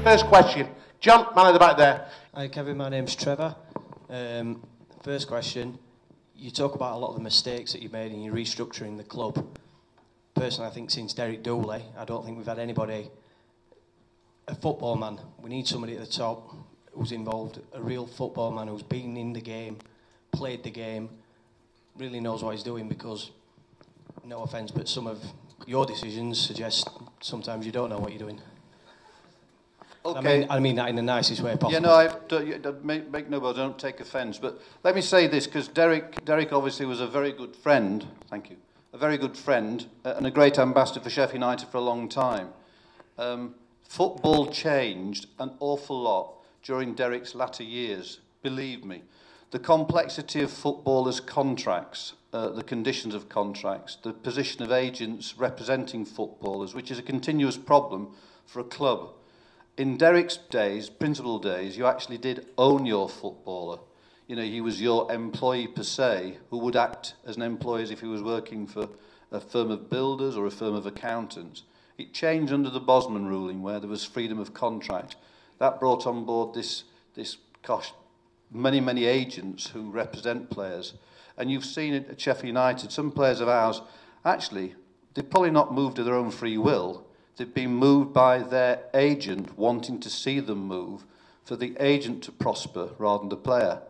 first question. John, man at the back there. Hi Kevin, my name's Trevor. First question, you talk about a lot of the mistakes that you made in your restructuring the club. Personally, I think since Derek Dooley, I don't think we've had anybody, a football man. We need somebody at the top who's involved, a real football man who's been in the game, played the game, really knows what he's doing, because, no offence, but some of your decisions suggest sometimes you don't know what you're doing. Okay. I mean that in the nicest way possible. Yeah, no, make no, don't take offence. But let me say this, because Derek obviously was a very good friend. Thank you. A very good friend and a great ambassador for Sheffield United for a long time. Football changed an awful lot during Derek's latter years. Believe me, the complexity of footballers' contracts, the conditions of contracts, the position of agents representing footballers, which is a continuous problem for a club. In Derek's days, principal days, you actually did own your footballer. You know, he was your employee per se, who would act as an employee as if he was working for a firm of builders or a firm of accountants. It changed under the Bosman ruling, where there was freedom of contract. That brought on board this many agents who represent players. And you've seen it at Sheffield United. Some players of ours, actually, they've probably not moved of their own free will. They've been moved by their agent wanting to see them move, for the agent to prosper rather than the player.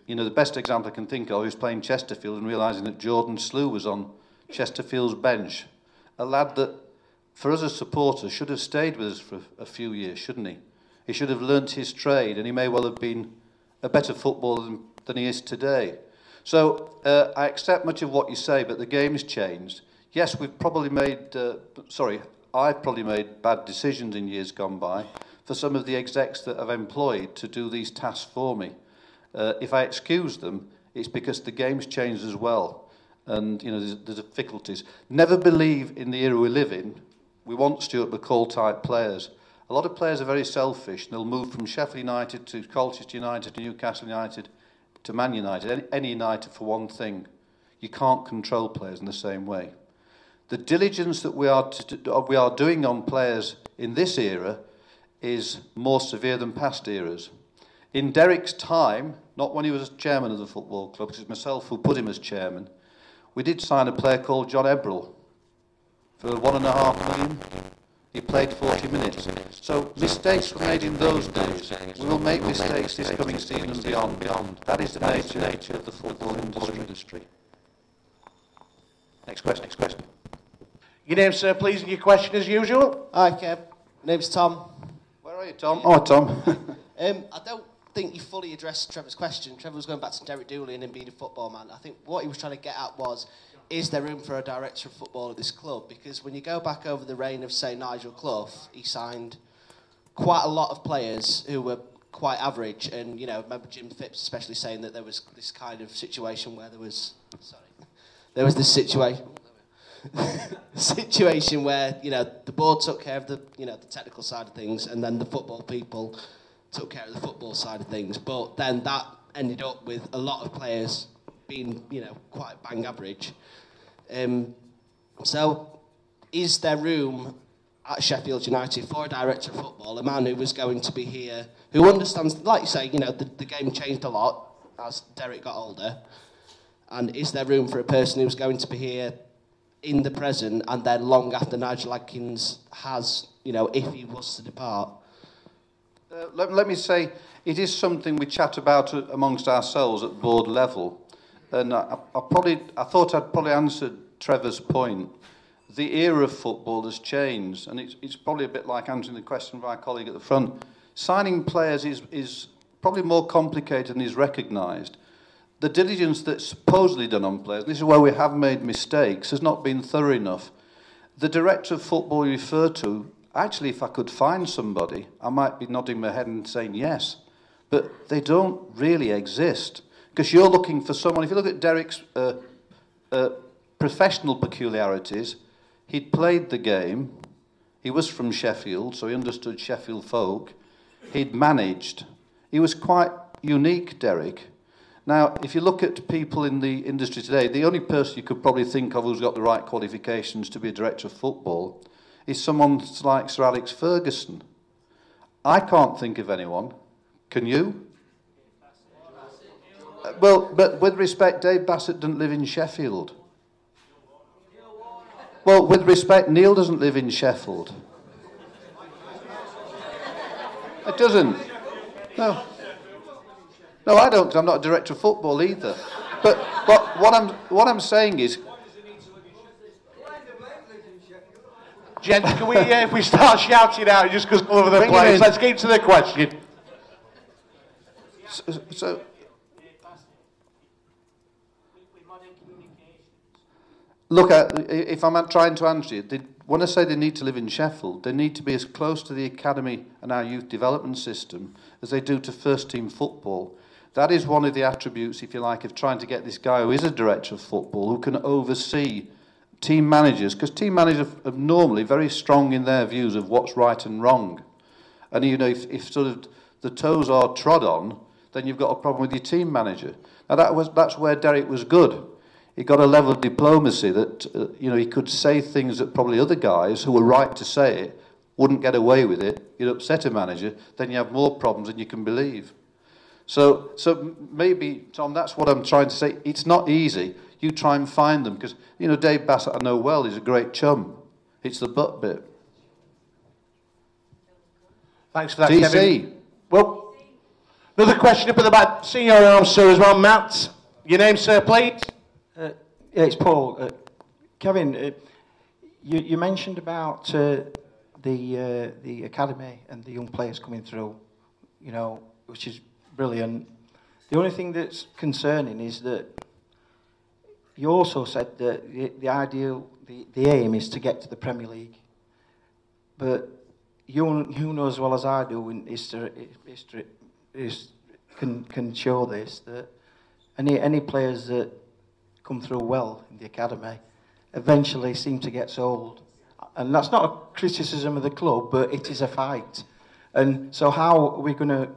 You know, the best example I can think of is playing Chesterfield and realising that Jordan Slew was on Chesterfield's bench. A lad that, for us as supporters, should have stayed with us for a few years, shouldn't he? He should have learnt his trade, and he may well have been a better footballer than he is today. So I accept much of what you say, but the game has changed. Yes, we've probably made, I've probably made bad decisions in years gone by for some of the execs that I've employed to do these tasks for me. If I excuse them, it's because the game's changed as well. And, you know, there's difficulties. Never believe in the era we live in. We want Stuart McCall-type players. A lot of players are very selfish. They'll move from Sheffield United to Colchester United to Newcastle United to Man United, any United for one thing. You can't control players in the same way. The diligence that we are doing on players in this era is more severe than past eras. In Derek's time, not when he was chairman of the football club, because it's myself who put him as chairman, we did sign a player called John Ebrell for £1.5 million. He played 40 minutes. So mistakes were made in those days. We will make mistakes this coming season and beyond. That is the nature of the football industry. Next question. Your name, sir, please, and your question as usual. Hi, Kev. Name's Tom. Where are you, Tom? Oh, Tom. I don't think you fully addressed Trevor's question. Trevor was going back to Derek Dooley and him being a football man. I think what he was trying to get at was, is there room for a director of football at this club? Because when you go back over the reign of, say, Nigel Clough, he signed quite a lot of players who were quite average. And, you know, remember Jim Phipps especially saying that there was this kind of situation where there was this situation where, you know, the board took care of the technical side of things, and then the football people took care of the football side of things. But then that ended up with a lot of players being, you know, quite bang average. So is there room at Sheffield United for a director of football, a man who was going to be here, who understands, like you say, you know, the game changed a lot as Derek got older, and is there room for a person who's going to be here in the present and then long after Nigel Adkins has, you know, if he was to depart? Let me say, it is something we chat about amongst ourselves at board level. And I thought I'd probably answered Trevor's point. The era of football has changed, and it's probably a bit like answering the question of our colleague at the front. Signing players is probably more complicated than is recognised. The diligence that's supposedly done on players, and this is where we have made mistakes, has not been thorough enough. The director of football you refer to, actually, if I could find somebody, I might be nodding my head and saying yes, but they don't really exist. Because you're looking for someone, if you look at Derek's professional peculiarities, he'd played the game, he was from Sheffield, so he understood Sheffield folk, he'd managed. He was quite unique, Derek. Now, if you look at people in the industry today, the only person you could probably think of who's got the right qualifications to be a director of football is someone like Sir Alex Ferguson. I can't think of anyone. Can you? Well, but with respect, Dave Bassett doesn't live in Sheffield. Well, with respect, Neil doesn't live in Sheffield. It doesn't. No. No, I don't, 'cause I'm not a director of football either. But what I'm saying is... Gents, can we, if we start shouting out, it just goes all over the place. Let's get to the question. So look, if I'm trying to answer you, when I say they need to live in Sheffield, they need to be as close to the academy and our youth development system as they do to first team football. That is one of the attributes, if you like, of trying to get this guy who is a director of football, who can oversee team managers, because team managers are normally very strong in their views of what's right and wrong. And, you know, if sort of the toes are trod on, then you've got a problem with your team manager. Now, that's where Derek was good. He got a level of diplomacy that, you know, he could say things that probably other guys who were right to say it wouldn't get away with it. You'd upset a manager, then you have more problems than you can believe. So maybe, Tom, that's what I'm trying to say. It's not easy. You try and find them, because, you know, Dave Bassett, I know well, he's a great chum. It's the but bit. Thanks for that, TC. Kevin. Well, another question up at the back. See your arm, sir, as well, Matt. Your name, sir, please? Yeah, it's Paul. Kevin, you mentioned about the academy and the young players coming through, you know, which is brilliant. The only thing that's concerning is that you also said that the aim is to get to the Premier League. But you know as well as I do, and history can show this, that any players that come through well in the academy eventually seem to get sold. And that's not a criticism of the club, but it is a fight. And so how are we going to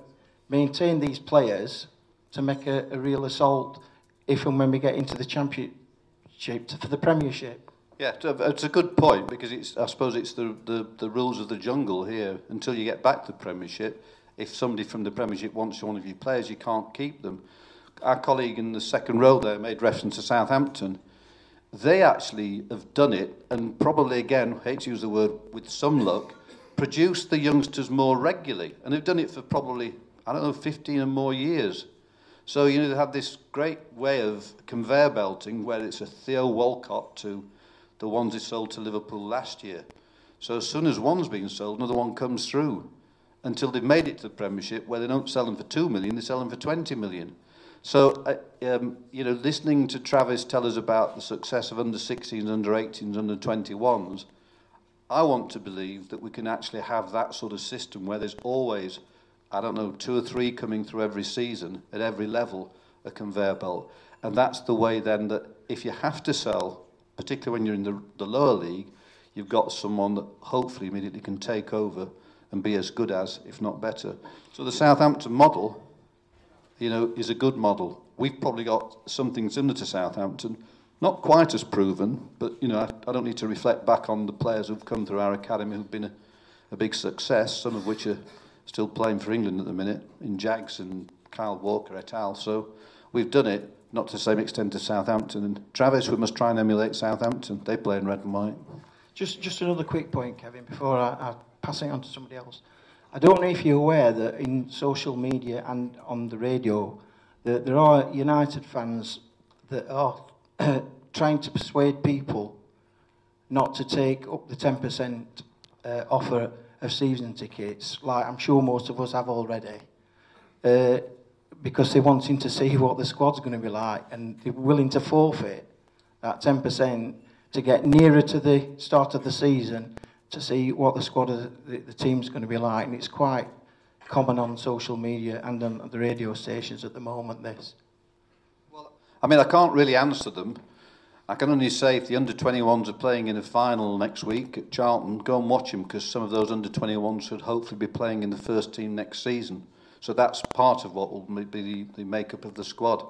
maintain these players to make a real assault if and when we get into the Championship for the Premiership? Yeah, it's a good point, because I suppose it's the rules of the jungle here. Until you get back to the Premiership, if somebody from the Premiership wants one of your players, you can't keep them. Our colleague in the second row there made reference to Southampton. They actually have done it, and probably, again, I hate to use the word, with some luck, produced the youngsters more regularly. And they've done it for probably, I don't know, 15 or more years. So, you know, they have this great way of conveyor belting, where it's a Theo Walcott to the ones they sold to Liverpool last year. So as soon as one's been sold, another one comes through, until they've made it to the Premiership, where they don't sell them for 2 million, they sell them for 20 million. So, you know, listening to Travis tell us about the success of under-16s, under-18s, under-21s, I want to believe that we can actually have that sort of system where there's always, I don't know, 2 or 3 coming through every season, at every level, a conveyor belt. And that's the way then that if you have to sell, particularly when you're in the lower league, you've got someone that hopefully immediately can take over and be as good as, if not better. So the Southampton model, you know, is a good model. We've probably got something similar to Southampton, not quite as proven, but, you know, I don't need to reflect back on the players who've come through our academy who've been a big success, some of which are still playing for England at the minute, in Jags and Kyle Walker et al. So we've done it, not to the same extent as Southampton. And Travis, we must try and emulate Southampton. They play in red and white. Just another quick point, Kevin, before I pass it on to somebody else. I don't know if you're aware that in social media and on the radio that there are United fans that are trying to persuade people not to take up the 10% offer of season tickets, like I'm sure most of us have already, because they're wanting to see what the squad's going to be like, and they're willing to forfeit that 10% to get nearer to the start of the season to see what the squad of the team's going to be like. And it's quite common on social media and on the radio stations at the moment, this. Well, I mean, I can't really answer them. I can only say if the under-21s are playing in a final next week at Charlton, go and watch them, because some of those under-21s should hopefully be playing in the first team next season. So that's part of what will be the makeup of the squad.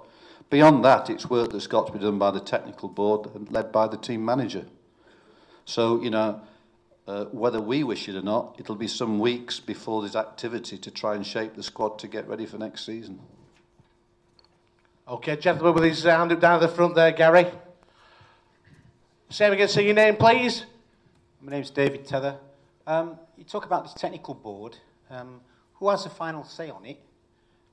Beyond that, it's work that's got to be done by the technical board and led by the team manager. So, you know, Whether we wish it or not, it'll be some weeks before there's activity to try and shape the squad to get ready for next season. Okay, gentleman with his hand up down at the front there, Gary. Say again, say your name, please. My name's David Tether. You talk about this technical board. Who has the final say on it?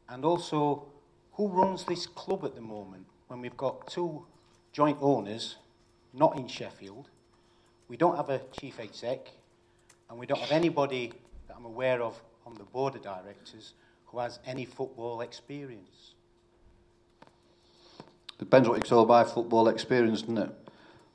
And also, who runs this club at the moment when we've got two joint owners, not in Sheffield? We don't have a chief exec, and we don't have anybody that I'm aware of on the board of directors who has any football experience. Depends what you call by football experience, doesn't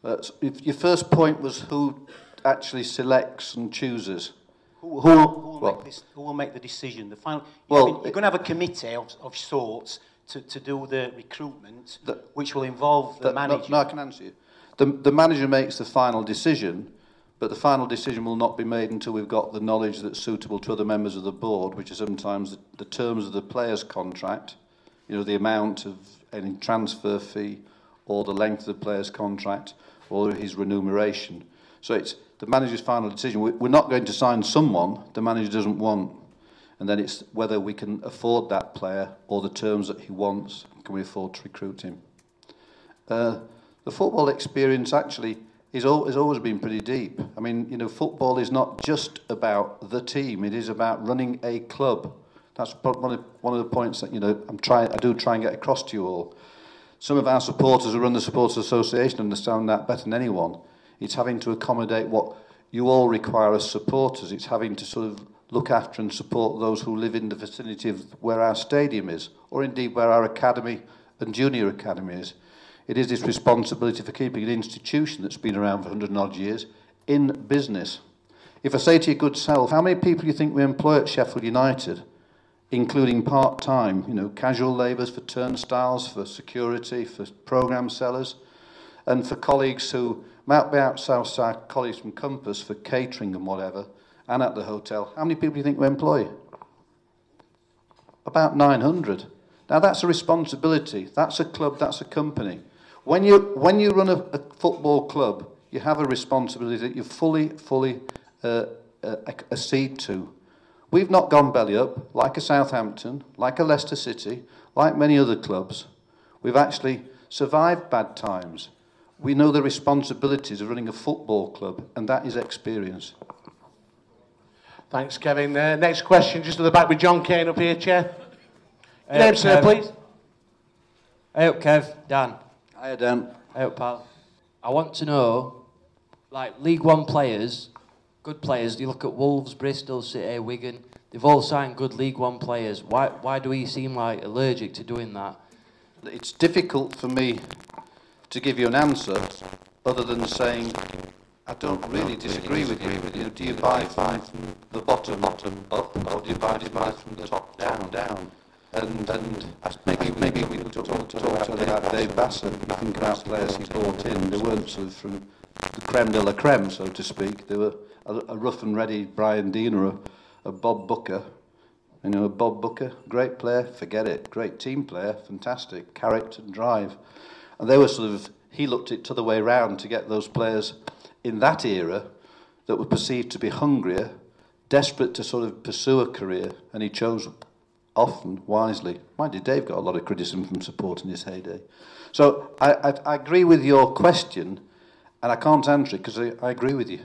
it? If your first point was who actually selects and chooses. Who will make the decision? The final. You're going to have a committee of sorts to do the recruitment, which will involve the manager. No, I can answer you. The manager makes the final decision, but the final decision will not be made until we've got the knowledge that's suitable to other members of the board, which are sometimes the terms of the player's contract, you know, the amount of any transfer fee, or the length of the player's contract, or his remuneration. So it's the manager's final decision. We're not going to sign someone the manager doesn't want, and then it's whether we can afford that player or the terms that he wants. Can we afford to recruit him? The football experience actually has always been pretty deep. I mean, you know, football is not just about the team; it is about running a club. That's one of the points that, you know, I do try and get across to you all. Some of our supporters who run the Supporters Association understand that better than anyone. It's having to accommodate what you all require as supporters. It's having to sort of look after and support those who live in the vicinity of where our stadium is, or indeed where our academy and junior academy is. It is this responsibility for keeping an institution that's been around for 100 and odd years in business. If I say to your good self, how many people do you think we employ at Sheffield United, including part-time, you know, casual labourers for turnstiles, for security, for programme sellers, and for colleagues who might be out south side, colleagues from Compass for catering and whatever, and at the hotel. How many people do you think we employ? About 900. Now that's a responsibility. That's a club, that's a company. When you run a football club, you have a responsibility that you fully accede to. We've not gone belly up, like a Southampton, like a Leicester City, like many other clubs. We've actually survived bad times. We know the responsibilities of running a football club, and that is experience. Thanks, Kevin. Next question, just at the back with John Kane up here, Chair. Your name, sir, please. Hey up, Kev. Dan. Hiya, Dan. Hey up, pal. I want to know, like, League One players, good players, you look at Wolves, Bristol, City, Wigan, they've all signed good League One players. Why do we seem like allergic to doing that? It's difficult for me to give you an answer other than saying I don't really disagree with you. You know, do you buy from the bottom up, or do you buy from the top down? And maybe we could talk about Dave Bassett. Thinking about players he brought in, they weren't sort of from the creme de la creme, so to speak. They were a rough and ready Brian Dean or a Bob Booker. You know, a Bob Booker, great player, forget it. Great team player, fantastic, character and drive. And they were sort of, he looked it to the way round to get those players in that era that were perceived to be hungrier, desperate to sort of pursue a career, and he chose often wisely. Mind you, Dave got a lot of criticism from support in his heyday. So I agree with your question, and I can't answer it because I agree with you.